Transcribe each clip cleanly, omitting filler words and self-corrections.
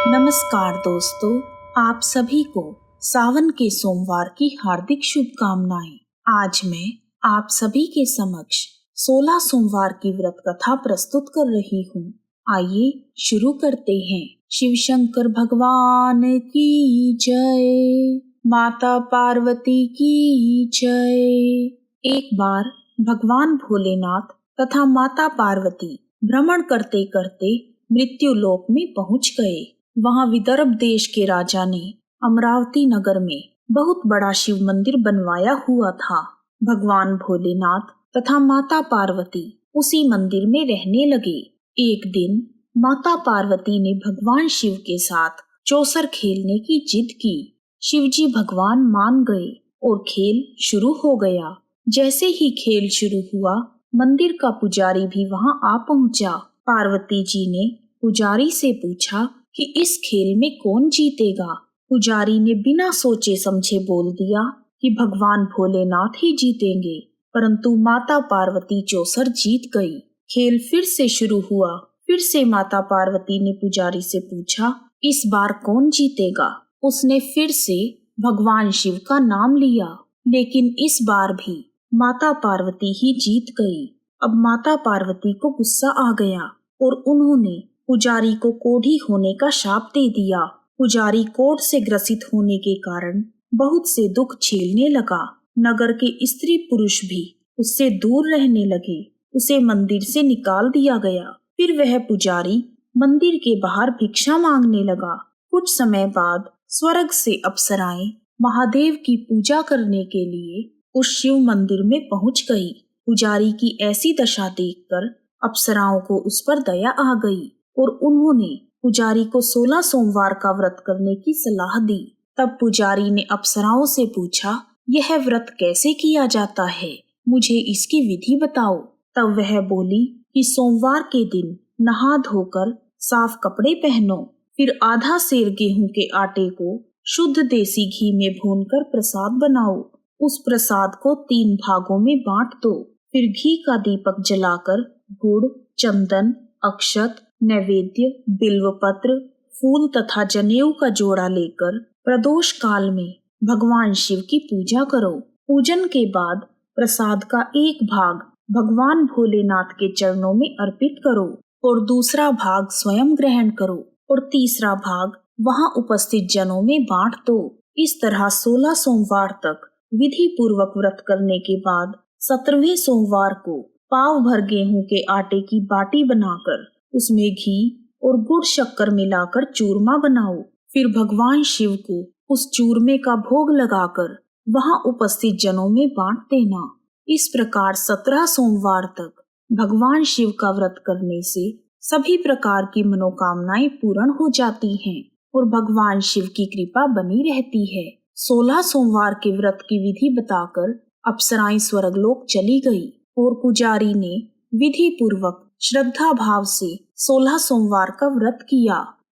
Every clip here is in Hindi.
नमस्कार दोस्तों, आप सभी को सावन के सोमवार की हार्दिक शुभकामनाएं। आज मैं आप सभी के समक्ष 16 सोमवार की व्रत कथा प्रस्तुत कर रही हूँ। आइए शुरू करते हैं। शिव शंकर भगवान की जय, माता पार्वती की जय। एक बार भगवान भोलेनाथ तथा माता पार्वती भ्रमण करते करते मृत्यु लोक में पहुँच गए। वहाँ विदर्भ देश के राजा ने अमरावती नगर में बहुत बड़ा शिव मंदिर बनवाया हुआ था। भगवान भोलेनाथ तथा माता पार्वती उसी मंदिर में रहने लगे। एक दिन माता पार्वती ने भगवान शिव के साथ चौसर खेलने की जिद की। शिव जी भगवान मान गए और खेल शुरू हो गया। जैसे ही खेल शुरू हुआ, मंदिर का पुजारी भी वहाँ आ पहुँचा। पार्वती जी ने पुजारी से पूछा कि इस खेल में कौन जीतेगा। पुजारी ने बिना सोचे समझे बोल दिया कि भगवान भोलेनाथ ही जीतेंगे, परंतु माता पार्वती चौसर जीत गई। खेल फिर से शुरू हुआ। फिर से माता पार्वती ने पुजारी से पूछा, इस बार कौन जीतेगा। उसने फिर से भगवान शिव का नाम लिया, लेकिन इस बार भी माता पार्वती ही जीत गई। अब माता पार्वती को गुस्सा आ गया और उन्होंने पुजारी को कोढ़ी होने का शाप दे दिया। पुजारी कोढ़ से ग्रसित होने के कारण बहुत से दुख झेलने लगा। नगर के स्त्री पुरुष भी उससे दूर रहने लगे। उसे मंदिर से निकाल दिया गया। फिर वह पुजारी मंदिर के बाहर भिक्षा मांगने लगा। कुछ समय बाद स्वर्ग से अप्सराएं महादेव की पूजा करने के लिए उस शिव मंदिर में पहुंच गई। पुजारी की ऐसी दशा देखकर अप्सराओं को उस पर दया आ गई और उन्होंने पुजारी को 16 सोमवार का व्रत करने की सलाह दी। तब पुजारी ने अप्सराओं से पूछा, यह व्रत कैसे किया जाता है, मुझे इसकी विधि बताओ। तब वह बोली कि सोमवार के दिन नहा धोकर साफ कपड़े पहनो, फिर आधा सेर गेहूं के आटे को शुद्ध देसी घी में भूनकर प्रसाद बनाओ। उस प्रसाद को 3 भागों में बांट दो। फिर घी का दीपक जलाकर गुड़, चंदन, अक्षत, नैवेद्य, बिल्वपत्र, फूल तथा जनेऊ का जोड़ा लेकर प्रदोष काल में भगवान शिव की पूजा करो। पूजन के बाद प्रसाद का एक भाग भगवान भोलेनाथ के चरणों में अर्पित करो और दूसरा भाग स्वयं ग्रहण करो और तीसरा भाग वहां उपस्थित जनों में बांट दो। इस तरह 16 सोमवार तक विधि पूर्वक व्रत करने के बाद 17वें सोमवार को पाव भर गेहूं के आटे की बाटी बनाकर उसमें घी और गुड़ शक्कर मिलाकर चूरमा बनाओ। फिर भगवान शिव को उस चूरमे का भोग लगाकर वहां उपस्थित जनों में बांट देना। इस प्रकार 17 सोमवार तक भगवान शिव का व्रत करने से सभी प्रकार की मनोकामनाएं पूर्ण हो जाती हैं और भगवान शिव की कृपा बनी रहती है। 16 सोमवार के व्रत की विधि बताकर अप्सराएं स्वर्गलोक चली गई और पुजारी ने विधि पूर्वक श्रद्धा भाव से 16 सोमवार का व्रत किया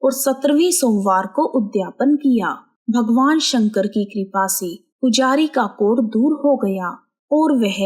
और 17वें सोमवार को उद्यापन किया। भगवान शंकर की कृपा से पुजारी का कोढ़ दूर हो गया और वह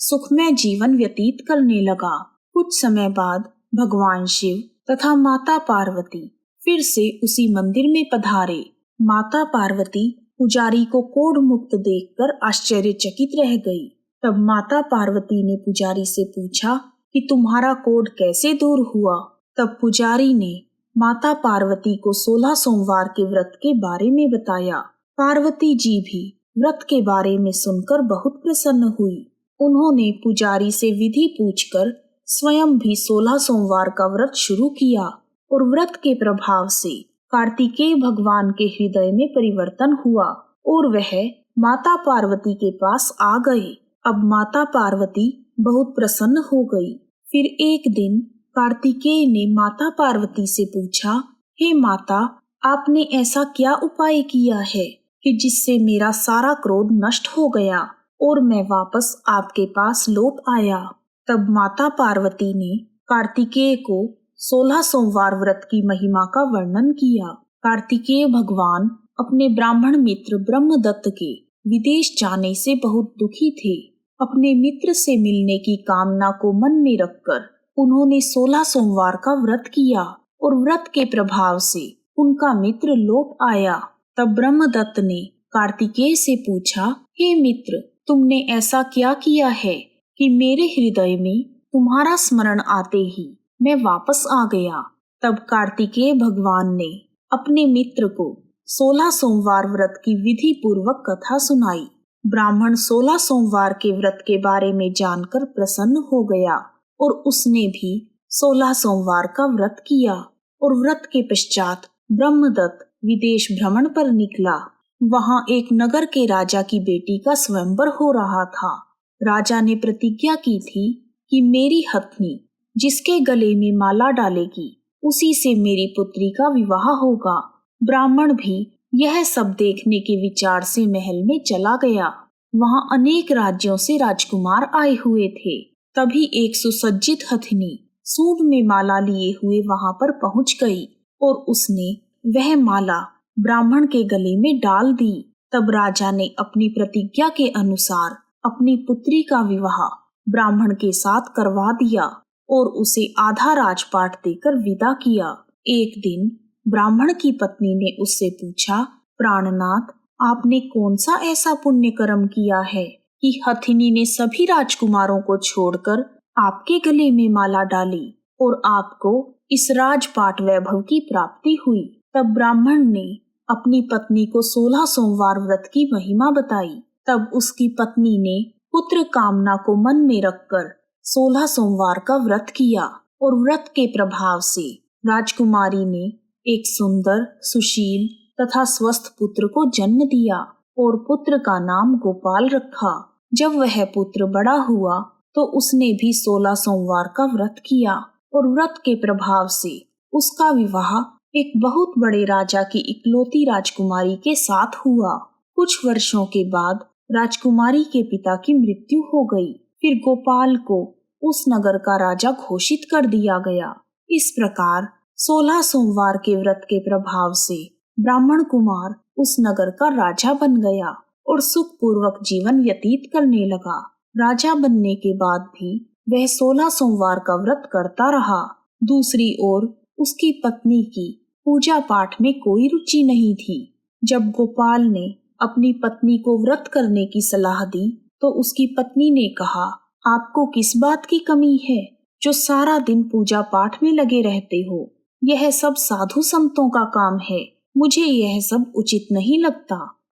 सुखमय जीवन व्यतीत करने लगा। कुछ समय बाद भगवान शिव तथा माता पार्वती फिर से उसी मंदिर में पधारे। माता पार्वती पुजारी को कोढ़ मुक्त देखकर आश्चर्यचकित रह गई। तब माता पार्वती ने पुजारी से पूछा कि तुम्हारा कोढ़ कैसे दूर हुआ। तब पुजारी ने माता पार्वती को 16 सोमवार के व्रत के बारे में बताया। पार्वती जी भी व्रत के बारे में सुनकर बहुत प्रसन्न हुई। उन्होंने पुजारी से विधि पूछकर स्वयं भी 16 सोमवार का व्रत शुरू किया और व्रत के प्रभाव से कार्तिकेय भगवान के हृदय में परिवर्तन हुआ और वह माता पार्वती के पास आ गए। अब माता पार्वती बहुत प्रसन्न हो गई। फिर एक दिन कार्तिकेय ने माता पार्वती से पूछा, हे माता, आपने ऐसा क्या उपाय किया है कि जिससे मेरा सारा क्रोध नष्ट हो गया और मैं वापस आपके पास लौट आया। तब माता पार्वती ने कार्तिकेय को 16 सोमवार व्रत की महिमा का वर्णन किया। कार्तिकेय भगवान अपने ब्राह्मण मित्र ब्रह्मदत्त के विदेश जाने से बहुत दुखी थे। अपने मित्र से मिलने की कामना को मन में रखकर उन्होंने 16 सोमवार का व्रत किया और व्रत के प्रभाव से उनका मित्र लौट आया। तब ब्रह्मदत्त ने कार्तिकेय से पूछा, हे मित्र, तुमने ऐसा क्या किया है कि मेरे हृदय में तुम्हारा स्मरण आते ही मैं वापस आ गया। तब कार्तिकेय भगवान ने अपने मित्र को 16 सोमवार व्रत की विधि पूर्वक कथा सुनाई। ब्राह्मण 16 सोमवार के व्रत के बारे में जानकर प्रसन्न हो गया और उसने भी 16 सोमवार का व्रत किया और व्रत के पश्चात ब्रह्मदत्त विदेश भ्रमण पर निकला। वहां एक नगर के राजा की बेटी का स्वयंवर हो रहा था। राजा ने प्रतिज्ञा की थी कि मेरी हथनी जिसके गले में माला डालेगी उसी से मेरी पुत्री का विवाह होगा। ब्राह्मण भी यह सब देखने के विचार से महल में चला गया। वहां अनेक राज्यों से राजकुमार आए हुए थे। तभी एक सुसज्जित हथनी सूंड में माला लिए हुए वहां पर पहुंच गई और उसने वह माला ब्राह्मण के गले में डाल दी। तब राजा ने अपनी प्रतिज्ञा के अनुसार अपनी पुत्री का विवाह ब्राह्मण के साथ करवा दिया और उसे आधा राजपाट देकर विदा किया। एक दिन ब्राह्मण की पत्नी ने उससे पूछा, प्राणनाथ, आपने कौन सा ऐसा पुण्य कर्म किया है कि हथिनी ने सभी राजकुमारों को छोड़कर आपके गले में माला डाली और आपको इस राजपाट वैभव की प्राप्ति हुई। तब ब्राह्मण ने अपनी पत्नी को 16 सोमवार व्रत की महिमा बताई। तब उसकी पत्नी ने पुत्र कामना को मन में रखकर 16 सोमवार का व्रत किया और व्रत के प्रभाव से राजकुमारी ने एक सुंदर, सुशील तथा स्वस्थ पुत्र को जन्म दिया और पुत्र का नाम गोपाल रखा। जब वह पुत्र बड़ा हुआ तो उसने भी 16 सोमवार का व्रत किया और व्रत के प्रभाव से उसका विवाह एक बहुत बड़े राजा की इकलौती राजकुमारी के साथ हुआ। कुछ वर्षों के बाद राजकुमारी के पिता की मृत्यु हो गई। फिर गोपाल को उस नगर का राजा घोषित कर दिया गया। इस प्रकार 16 सोमवार के व्रत के प्रभाव से ब्राह्मण कुमार उस नगर का राजा बन गया और सुखपूर्वक जीवन व्यतीत करने लगा। राजा बनने के बाद भी वह 16 सोमवार का व्रत करता रहा। दूसरी ओर उसकी पत्नी की पूजा पाठ में कोई रुचि नहीं थी। जब गोपाल ने अपनी पत्नी को व्रत करने की सलाह दी तो उसकी पत्नी ने कहा, आपको किस बात की कमी है जो सारा दिन पूजा पाठ में लगे रहते हो? यह सब साधु संतों का काम है, मुझे यह सब उचित नहीं लगता।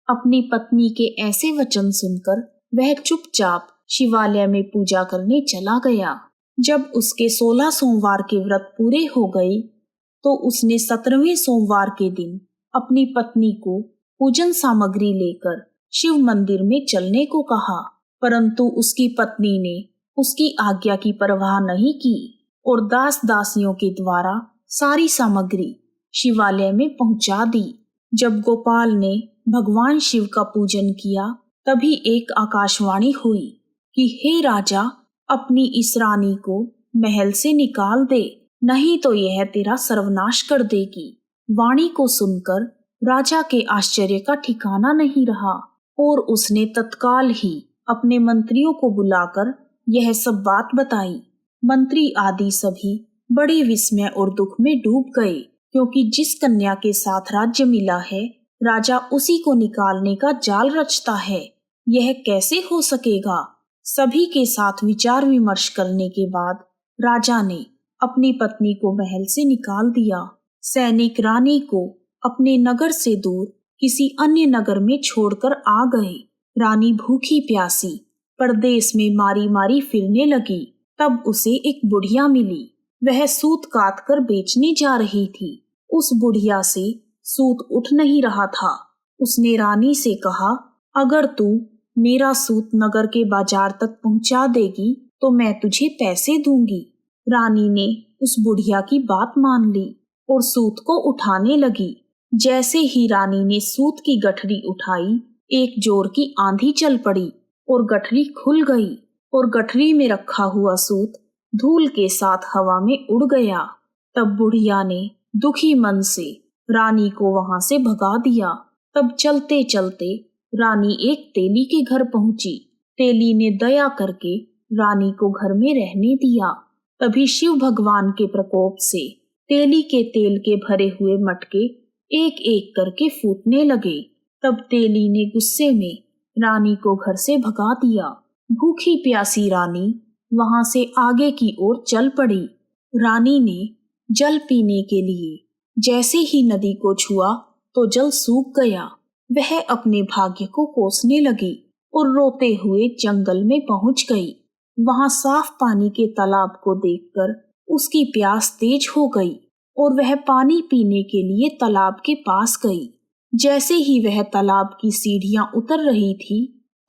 अपनी पत्नी के ऐसे वचन सुनकर वह चुपचाप शिवालय में पूजा करने चला गया। जब उसके 16 सोमवार के व्रत पूरे हो गए तो उसने 17वें सोमवार के दिन अपनी पत्नी को पूजन सामग्री लेकर शिव मंदिर में चलने को कहा, परंतु उसकी पत्नी ने उसकी आज्ञा की परवाह नहीं की और दास दासियों के द्वारा सारी सामग्री शिवालय में पहुंचा दी। जब गोपाल ने भगवान शिव का पूजन किया तभी एक आकाशवाणी हुई कि हे राजा, अपनी इस रानी को महल से निकाल दे, नहीं तो यह तेरा सर्वनाश कर देगी। वाणी को सुनकर राजा के आश्चर्य का ठिकाना नहीं रहा और उसने तत्काल ही अपने मंत्रियों को बुलाकर यह सब बात बताई। मंत्री आदि सभी बड़े विस्मय और दुख में डूब गए, क्योंकि जिस कन्या के साथ राज्य मिला है राजा उसी को निकालने का जाल रचता है। यह कैसे हो सकेगा? सभी के साथ विचार विमर्श करने के बाद राजा ने अपनी पत्नी को महल से निकाल दिया। सैनिक रानी को अपने नगर से दूर किसी अन्य नगर में छोड़कर आ गए। रानी भूखी प्यासी परदेश में मारी मारी फिरने लगी। तब उसे एक बुढ़िया मिली। वह सूत काट कर बेचने जा रही थी। उस बुढ़िया से सूत उठ नहीं रहा था। उसने रानी से कहा, अगर तू मेरा सूत नगर के बाजार तक पहुंचा देगी तो मैं तुझे पैसे दूंगी। रानी ने उस बुढ़िया की बात मान ली और सूत को उठाने लगी। जैसे ही रानी ने सूत की गठरी उठाई, एक जोर की आंधी चल पड़ी और गठरी खुल गई और गठरी में रखा हुआ सूत धूल के साथ हवा में उड़ गया। तब बुढ़िया ने दुखी मन से रानी को वहां से भगा दिया। तब चलते चलते रानी एक तेली के घर पहुंची। तेली ने दया करके रानी को घर में रहने दिया। तभी शिव भगवान के प्रकोप से तेली के तेल के भरे हुए मटके एक एक करके फूटने लगे। तब तेली ने गुस्से में रानी को घर से भगा दिया। भूखी प्यासी रानी वहां से आगे की ओर चल पड़ी। रानी ने जल पीने के लिए जैसे ही नदी को छुआ तो जल सूख गया। वह अपने भाग्य को कोसने लगी और रोते हुए जंगल में पहुंच गई। वहां साफ पानी के तालाब को देखकर उसकी प्यास तेज हो गई और वह पानी पीने के लिए तालाब के पास गई। जैसे ही वह तालाब की सीढ़ियां उतर रही थी,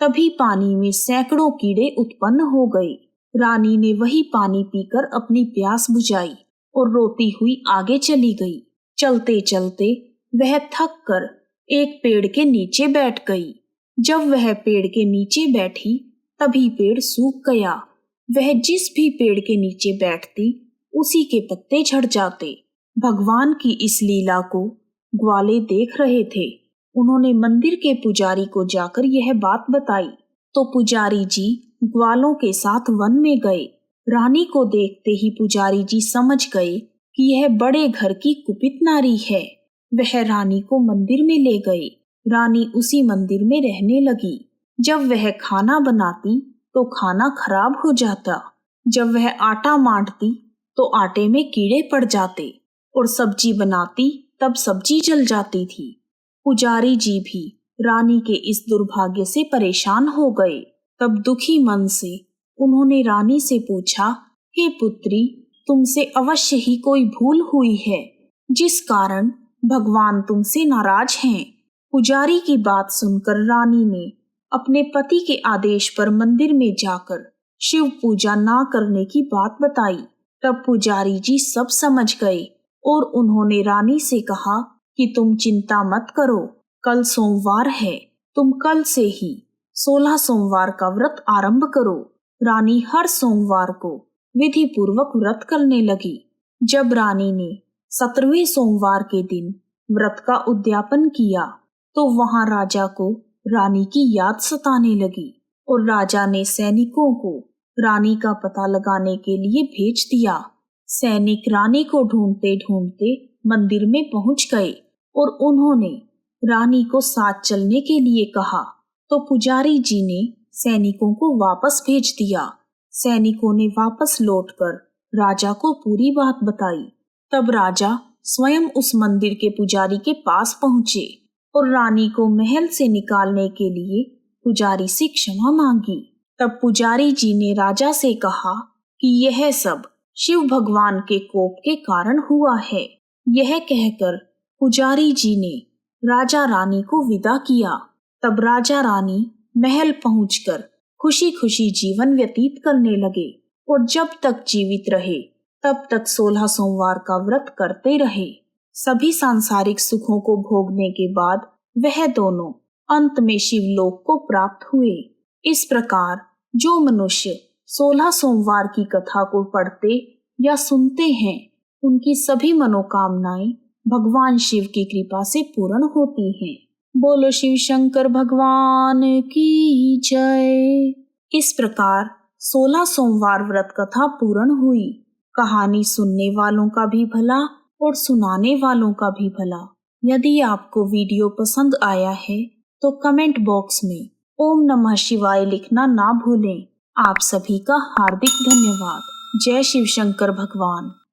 तभी पानी में सैकड़ों कीड़े उत्पन्न हो गए। रानी ने वही पानी पीकर अपनी प्यास बुझाई और रोती हुई आगे चली गई। चलते चलते वह थक कर एक पेड़ के नीचे बैठ गई। जब वह पेड़ के नीचे बैठी, तभी पेड़ सूख गया। वह जिस भी पेड़ के नीचे बैठती, उसी के पत्ते झड़ जाते। भगवान की इस लीला को ग्वाले देख रहे थे। उन्होंने मंदिर के पुजारी को जाकर यह बात बताई, तो पुजारी जी ग्वालों के साथ वन में गए। रानी को देखते ही पुजारी जी समझ गए कि यह बड़े घर की कुपित नारी है। वह रानी को मंदिर में ले गए। रानी उसी मंदिर में रहने लगी। जब वह खाना बनाती तो खाना खराब हो जाता। जब वह आटा मांडती तो आटे में कीड़े पड़ जाते और सब्जी बनाती तब सब्जी जल जाती थी। पुजारी जी भी रानी के इस दुर्भाग्य से परेशान हो गए। तब दुखी मन से उन्होंने रानी से पूछा, हे पुत्री, तुमसे अवश्य ही कोई भूल हुई है, जिस कारण भगवान तुमसे नाराज हैं। पुजारी की बात सुनकर रानी ने अपने पति के आदेश पर मंदिर में जाकर शिव पूजा ना करने की बात बताई। तब पुजारी जी सब समझ गए और उन्होंने रानी से कहा कि तुम चिंता मत करो, कल सोमवार है, तुम कल से ही 16 सोमवार का व्रत आरंभ करो। रानी हर सोमवार को विधि पूर्वक व्रत करने लगी। जब रानी ने 17वें सोमवार के दिन व्रत का उद्यापन किया, तो वहां राजा को रानी की याद सताने लगी और राजा ने सैनिकों को रानी का पता लगाने के लिए भेज दिया। सैनिक रानी को ढूंढते ढूंढते मंदिर में पहुंच गए और उन्होंने रानी को साथ चलने के लिए कहा, तो पुजारी जी ने सैनिकों को वापस भेज दिया। सैनिकों ने वापस लौटकर राजा को पूरी बात बताई। तब राजा स्वयं उस मंदिर के पुजारी के पास पहुंचे और रानी को महल से निकालने के लिए पुजारी से क्षमा मांगी। तब पुजारी जी ने राजा से कहा कि यह सब शिव भगवान के कोप के कारण हुआ है। यह कहकर पुजारी जी ने राजा रानी को विदा किया। तब राजा रानी महल पहुंचकर खुशी खुशी जीवन व्यतीत करने लगे और जब तक जीवित रहे तब तक 16 सोमवार का व्रत करते रहे। सभी सांसारिक सुखों को भोगने के बाद वह दोनों अंत में शिवलोक को प्राप्त हुए। इस प्रकार जो मनुष्य 16 सोमवार की कथा को पढ़ते या सुनते हैं, उनकी सभी मनोकामनाएं भगवान शिव की कृपा से पूर्ण होती हैं। बोलो शिव शंकर भगवान की जय। इस प्रकार 16 सोमवार व्रत कथा पूर्ण हुई। कहानी सुनने वालों का भी भला और सुनाने वालों का भी भला। यदि आपको वीडियो पसंद आया है तो कमेंट बॉक्स में ओम नमः शिवाय लिखना ना भूलें। आप सभी का हार्दिक धन्यवाद। जय शिव शंकर भगवान।